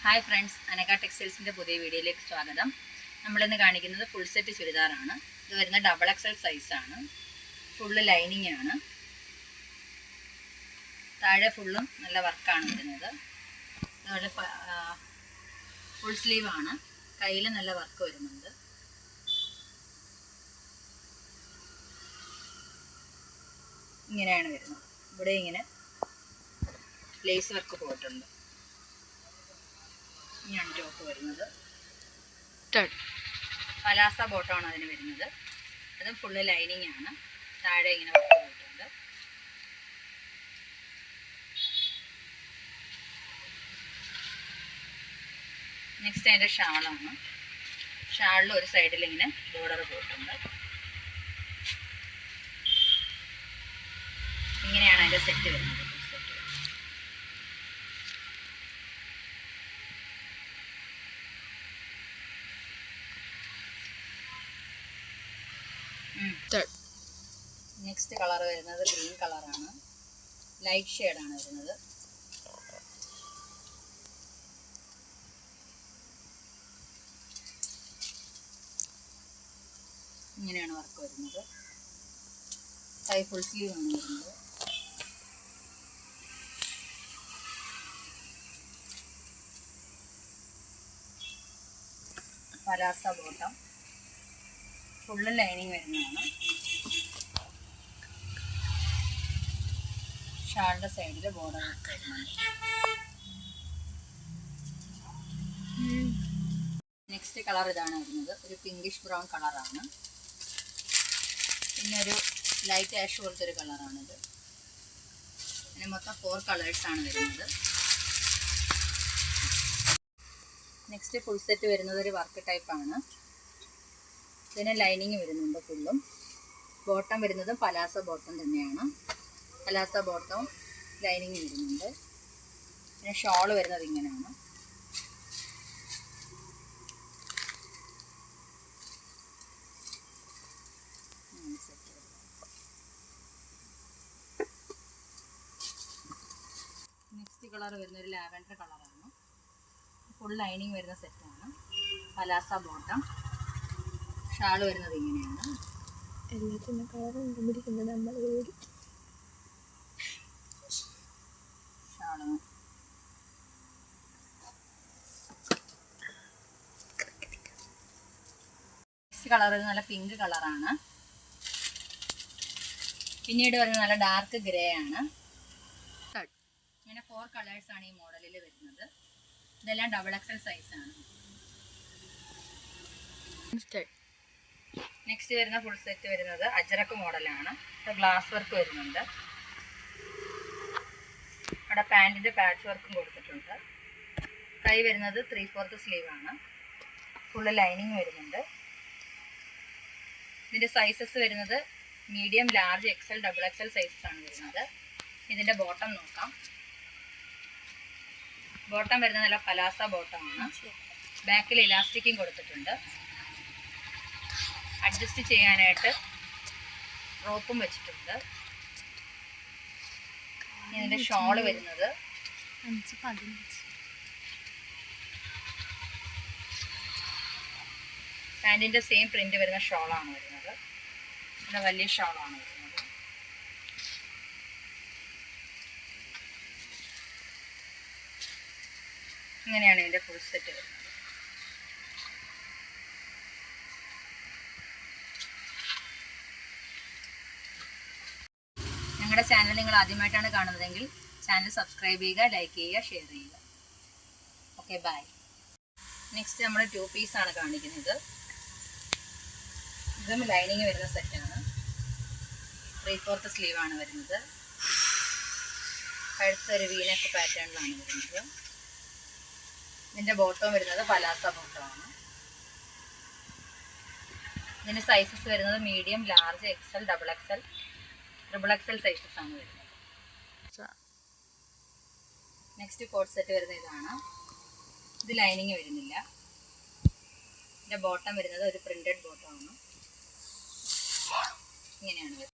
Hi friends, അനക ടെക്സ്റ്റൈൽസിൻ്റെ പുതിയ വീഡിയോയിലേക്ക് സ്വാഗതം. നമ്മളിന്ന് കാണിക്കുന്നത് ഫുൾ സെറ്റ് ചുരിദാറാണ്. ഇത് വരുന്ന ഡബിൾ എക്സൽ സൈസാണ്. ഫുള്ള് ലൈനിങ് ആണ്. താഴെ ഫുള്ളും നല്ല വർക്കാണ് വരുന്നത്. അതുപോലെ ഫുൾ സ്ലീവ് ആണ്. കയ്യിൽ നല്ല വർക്ക് വരുന്നുണ്ട്. ഇങ്ങനെയാണ് വരുന്നത്. ഇവിടെ ഇങ്ങനെ ലേസ് വർക്ക് പോയിട്ടുണ്ട്. ഇങ്ങനെയാണ് ടോപ്പ് വരുന്നത്. പലാസ ബോട്ടമാണ് അതിന് വരുന്നത്. അതും ഫുള്ള് ലൈനിങ് ആണ്. താഴെ ഇങ്ങനെ വർക്ക് പോയിട്ടുണ്ട്. നെക്സ്റ്റ് അതിൻ്റെ ഷാളാണ്. ഷാളിൽ ഒരു സൈഡിൽ ഇങ്ങനെ ബോർഡർ പോയിട്ടുണ്ട്. ഇങ്ങനെയാണ് അതിൻ്റെ സെറ്റ് വരുന്നത്. നെക്സ്റ്റ് കളർ വരുന്നത് ഗ്രീൻ കളറാണ്. ലൈറ്റ് ഷെയ്ഡാണ് വരുന്നത്. ഇങ്ങനെയാണ് വർക്ക് വരുന്നത്. കൈ ഫുൾ സ്ലീവ് ആണ് വരുന്നത്. പലാസ ബോട്ടം ഫുള്ള് ലൈനിങ് വരുന്നതാണ്. ഷാളിൻ്റെ സൈഡിൽ ബോർഡർ വരുന്നുണ്ട്. നെക്സ്റ്റ് കളർ ഇതാണ് വരുന്നത്. ഒരു പിങ്കിഷ് ബ്രൗൺ കളറാണ്. പിന്നെ ഒരു ലൈറ്റ് ആഷ് പോലത്തെ ഒരു കളറാണിത്. പിന്നെ മൊത്തം 4 കളേഴ്സാണ് വരുന്നത്. നെക്സ്റ്റ് ഫുൾ സെറ്റ് വരുന്നത് ഒരു വർക്ക് ടൈപ്പാണ്. ഇതിന് ലൈനിങ് വരുന്നുണ്ട് ഫുള്ളും. ബോട്ടം വരുന്നത് പലാസ ബോട്ടം തന്നെയാണ്. പലാസ ബോട്ടം ലൈനിങ് വരുന്നുണ്ട്. പിന്നെ ഷോള് വരുന്നത് ഇങ്ങനെയാണ്. നെക്സ്റ്റ് കളർ വരുന്ന ഒരു ലാവൻഡർ കളറാണ്. ഫുൾ ലൈനിങ് വരുന്ന സെറ്റാണ്. Palazzo bottom. ഷാള് വരുന്നത് ഇങ്ങനെയാണ്. എല്ലാത്തിനും കളർ പിടിക്കുന്നത് നമ്മൾ ഷാള് നെക്സ്റ്റ് കളർ നല്ല പിങ്ക് കളറാണ്. പിന്നീട് വരുന്നത് നല്ല ഡാർക്ക് ഗ്രേ ആണ്. ഇങ്ങനെ 4 കളേഴ്സാണ് ഈ മോഡലിൽ വരുന്നത്. ഇതെല്ലാം ഡബിൾ എക്സൽ സൈസാണ്. നെക്സ്റ്റ് വരുന്ന ഫുൾ സെറ്റ് വരുന്നത് അജറക്ക് മോഡലാണ്. ഗ്ലാസ് വർക്ക് വരുന്നുണ്ട്. അവിടെ പാൻറ്റിൻ്റെ പാച്ച് വർക്കും കൊടുത്തിട്ടുണ്ട്. കൈ വരുന്നത് 3/4 സ്ലീവ് ആണ്. ഫുള്ള് ലൈനിങ് വരുന്നുണ്ട്. ഇതിൻ്റെ സൈസസ് വരുന്നത് medium, large, XL, double XL sizes ആണ് വരുന്നത്. ഇതിൻ്റെ ബോട്ടം നോക്കാം. ബോട്ടം വരുന്നത് നല്ല പലാസ ബോട്ടമാണ്. ബാക്കിൽ ഇലാസ്റ്റിക്കും കൊടുത്തിട്ടുണ്ട്. അഡ്ജസ്റ്റ് ചെയ്യാനായിട്ട് റോപ്പും വെച്ചിട്ടുണ്ട്. ഇതിൻ്റെ ഷോള് വരുന്നത് പാൻറ്റിൻ്റെ സെയിം പ്രിന്റ് വരുന്ന ഷോളാണ് വരുന്നത്. നല്ല വലിയ ഷോളാണ് വരുന്നത്. ഇങ്ങനെയാണ് ഇതിൻ്റെ ഫുൾ സെറ്റ് വരുന്നത്. ഞങ്ങളുടെ ചാനൽ നിങ്ങൾ ആദ്യമായിട്ടാണ് കാണുന്നതെങ്കിൽ ചാനൽ സബ്സ്ക്രൈബ് ചെയ്യുക, ലൈക്ക് ചെയ്യുക, ഷെയർ ചെയ്യുക. Okay, bye. നെക്സ്റ്റ് നമ്മൾ 2 പീസാണ് കാണിക്കുന്നത്. ഇതും ലൈനിങ് വരുന്ന സെറ്റാണ്. 3/4 സ്ലീവാണ് വരുന്നത്. കഴുത്തൊരു വീനക്ക് പാറ്റേണിലാണ് വരുന്നത്. ഇതിൻ്റെ ബോട്ടം വരുന്നത് പലാസ ബോട്ടമാണ്. ഇതിൻ്റെ സൈസസ് വരുന്നത് medium, large, XL, double XL, triple XL sizes ആണ് വരുന്നത്. നെക്സ്റ്റ് കോട്ട് സെറ്റ് വരുന്ന ഇതാണ്. ഇത് ലൈനിങ് വരുന്നില്ല. ഇതിൻ്റെ ബോട്ടം വരുന്നത് ഒരു പ്രിന്റഡ് ബോട്ടമാണ്. ഇങ്ങനെയാണ് വരുന്നത്.